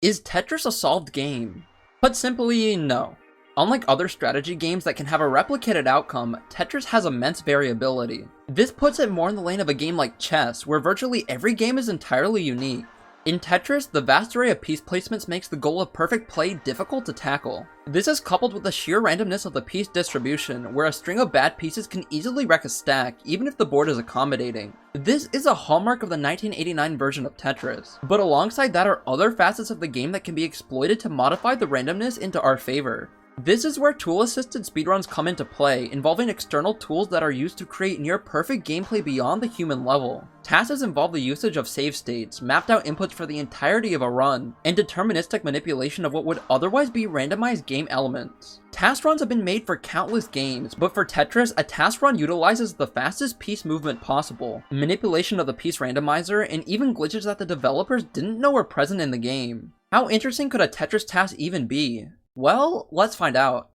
Is Tetris a solved game? Put simply, no. Unlike other strategy games that can have a replicated outcome, Tetris has immense variability. This puts it more in the lane of a game like chess, where virtually every game is entirely unique. In Tetris, the vast array of piece placements makes the goal of perfect play difficult to tackle. This is coupled with the sheer randomness of the piece distribution, where a string of bad pieces can easily wreck a stack, even if the board is accommodating. This is a hallmark of the 1989 version of Tetris, but alongside that are other facets of the game that can be exploited to modify the randomness into our favor. This is where tool-assisted speedruns come into play, involving external tools that are used to create near-perfect gameplay beyond the human level. Tasks involve the usage of save states, mapped out inputs for the entirety of a run, and deterministic manipulation of what would otherwise be randomized game elements. Task runs have been made for countless games, but for Tetris, a task run utilizes the fastest piece movement possible, manipulation of the piece randomizer, and even glitches that the developers didn't know were present in the game. How interesting could a Tetris task even be? Well, let's find out.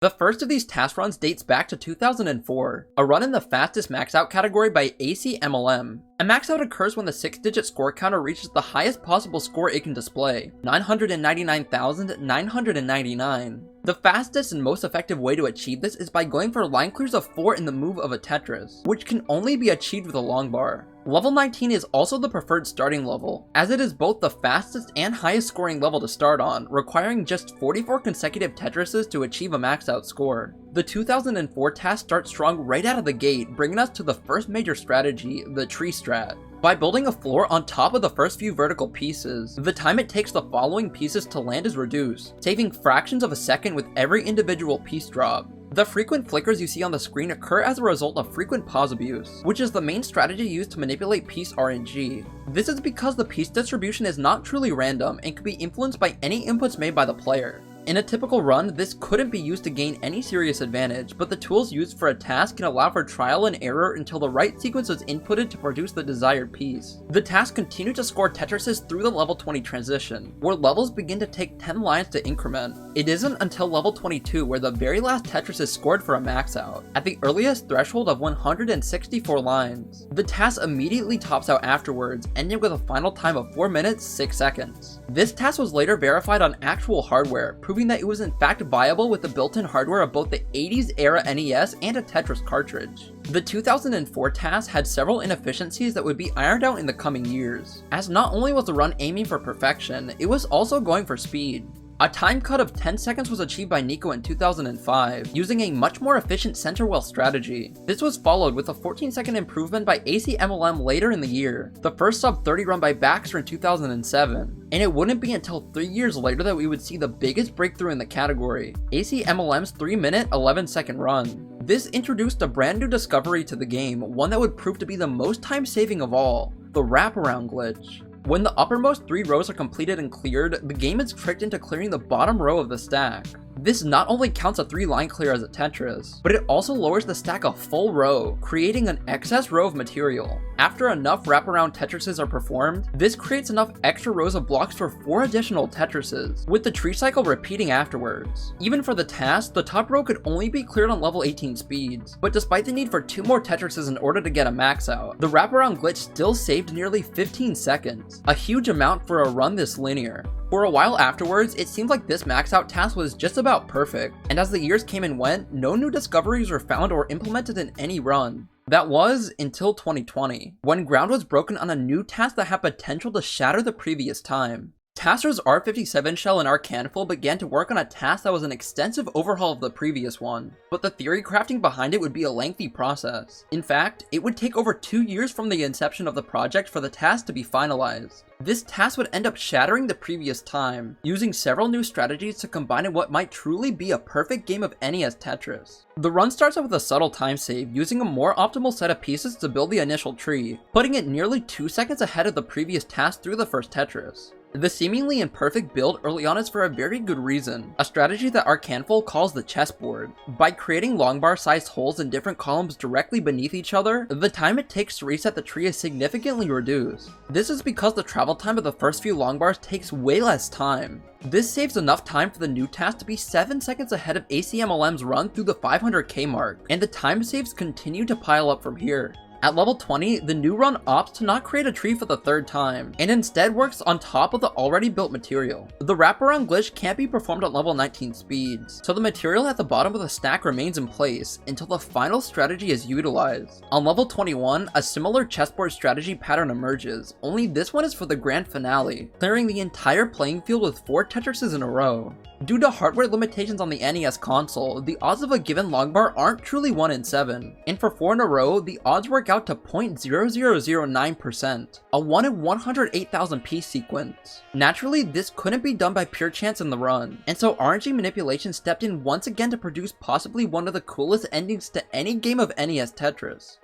The first of these task runs dates back to 2004, a run in the fastest max out category by ACMLM. A max out occurs when the 6-digit score counter reaches the highest possible score it can display, 999,999. The fastest and most effective way to achieve this is by going for line clears of 4 in the move of a Tetris, which can only be achieved with a long bar. Level 19 is also the preferred starting level, as it is both the fastest and highest scoring level to start on, requiring just 44 consecutive Tetrises to achieve a maxed out score. The 2004 task starts strong right out of the gate, bringing us to the first major strategy, the tree strat. By building a floor on top of the first few vertical pieces, the time it takes the following pieces to land is reduced, saving fractions of a second with every individual piece drop. The frequent flickers you see on the screen occur as a result of frequent pause abuse, which is the main strategy used to manipulate piece RNG. This is because the piece distribution is not truly random and can be influenced by any inputs made by the player. In a typical run, this couldn't be used to gain any serious advantage, but the tools used for a task can allow for trial and error until the right sequence is inputted to produce the desired piece. The task continued to score Tetrises through the level 20 transition, where levels begin to take 10 lines to increment. It isn't until level 22 where the very last Tetris is scored for a max out, at the earliest threshold of 164 lines. The task immediately tops out afterwards, ending with a final time of 4 minutes, 6 seconds. This task was later verified on actual hardware, proving that it was in fact viable with the built-in hardware of both the 80s era NES and a Tetris cartridge. The 2004 task had several inefficiencies that would be ironed out in the coming years, as not only was the run aiming for perfection, it was also going for speed. A time cut of 10 seconds was achieved by Nico in 2005, using a much more efficient center well strategy. This was followed with a 14-second improvement by ACMLM later in the year, the first sub-30 run by Baxter in 2007, and it wouldn't be until 3 years later that we would see the biggest breakthrough in the category, ACMLM's 3-minute, 11-second run. This introduced a brand new discovery to the game, one that would prove to be the most time-saving of all, the wraparound glitch. When the uppermost 3 rows are completed and cleared, the game is tricked into clearing the bottom row of the stack. This not only counts a 3-line clear as a Tetris, but it also lowers the stack a full row, creating an excess row of material. After enough wraparound Tetrises are performed, this creates enough extra rows of blocks for 4 additional Tetrises, with the tree cycle repeating afterwards. Even for the task, the top row could only be cleared on level 18 speeds, but despite the need for 2 more Tetrises in order to get a max out, the wraparound glitch still saved nearly 15 seconds, a huge amount for a run this linear. For a while afterwards, it seemed like this max out task was just about perfect, and as the years came and went, no new discoveries were found or implemented in any run. That was until 2020, when ground was broken on a new task that had potential to shatter the previous time. Taster's R57 shell and Arcanful began to work on a task that was an extensive overhaul of the previous one, but the theory crafting behind it would be a lengthy process. In fact, it would take over 2 years from the inception of the project for the task to be finalized. This task would end up shattering the previous time, using several new strategies to combine in what might truly be a perfect game of NES Tetris. The run starts off with a subtle time save, using a more optimal set of pieces to build the initial tree, putting it nearly 2 seconds ahead of the previous task through the first Tetris. The seemingly imperfect build early on is for a very good reason, a strategy that Arcanful calls the chessboard. By creating long bar sized holes in different columns directly beneath each other, the time it takes to reset the tree is significantly reduced. This is because the travel time of the first few long bars takes way less time. This saves enough time for the new task to be 7 seconds ahead of ACMLM's run through the 500k mark, and the time saves continue to pile up from here. At level 20, the new run opts to not create a tree for the third time, and instead works on top of the already built material. The wraparound glitch can't be performed at level 19 speeds, so the material at the bottom of the stack remains in place until the final strategy is utilized. On level 21, a similar chessboard strategy pattern emerges, only this one is for the grand finale, clearing the entire playing field with 4 Tetrises in a row. Due to hardware limitations on the NES console, the odds of a given long bar aren't truly 1 in 7, and for 4 in a row, the odds work out to 0.0009%, a 1 in 108,000 piece sequence. Naturally, this couldn't be done by pure chance in the run, and so RNG manipulation stepped in once again to produce possibly one of the coolest endings to any game of NES Tetris.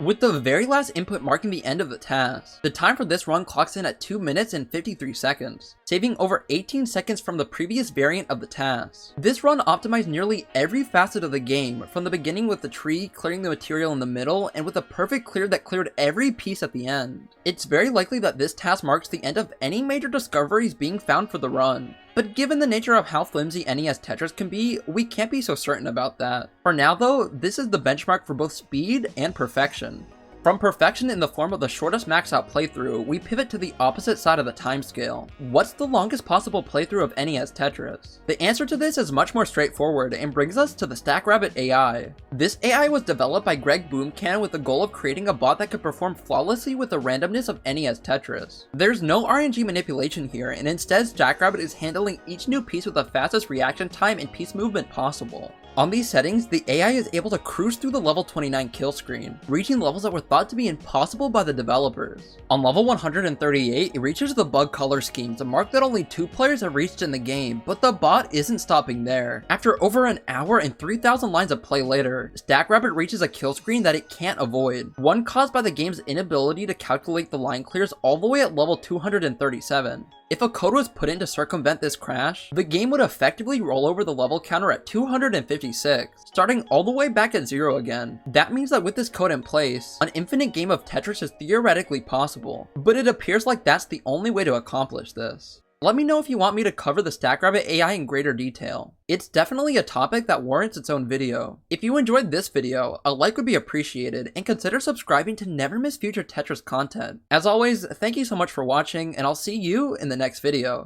With the very last input marking the end of the task, the time for this run clocks in at 2 minutes and 53 seconds, saving over 18 seconds from the previous variant of the task. This run optimized nearly every facet of the game, from the beginning with the tree clearing the material in the middle, and with a perfect clear that cleared every piece at the end. It's very likely that this task marks the end of any major discoveries being found for the run. But given the nature of how flimsy NES Tetris can be, we can't be so certain about that. For now though, this is the benchmark for both speed and perfection. From perfection in the form of the shortest maxed out playthrough, we pivot to the opposite side of the timescale. What's the longest possible playthrough of NES Tetris? The answer to this is much more straightforward and brings us to the StackRabbit AI. This AI was developed by Greg Boomcan with the goal of creating a bot that could perform flawlessly with the randomness of NES Tetris. There's no RNG manipulation here, and instead StackRabbit is handling each new piece with the fastest reaction time and piece movement possible. On these settings, the AI is able to cruise through the level 29 kill screen, reaching levels that were thought to be impossible by the developers. On level 138, it reaches the bug color scheme to mark that only 2 players have reached in the game, but the bot isn't stopping there. After over an hour and 3,000 lines of play later, StackRabbit reaches a kill screen that it can't avoid, one caused by the game's inability to calculate the line clears all the way at level 237. If a code was put in to circumvent this crash, the game would effectively roll over the level counter at 256, starting all the way back at 0 again. That means that with this code in place, an infinite game of Tetris is theoretically possible, but it appears like that's the only way to accomplish this. Let me know if you want me to cover the StackRabbit AI in greater detail. It's definitely a topic that warrants its own video. If you enjoyed this video, a like would be appreciated, and consider subscribing to never miss future Tetris content. As always, thank you so much for watching, and I'll see you in the next video.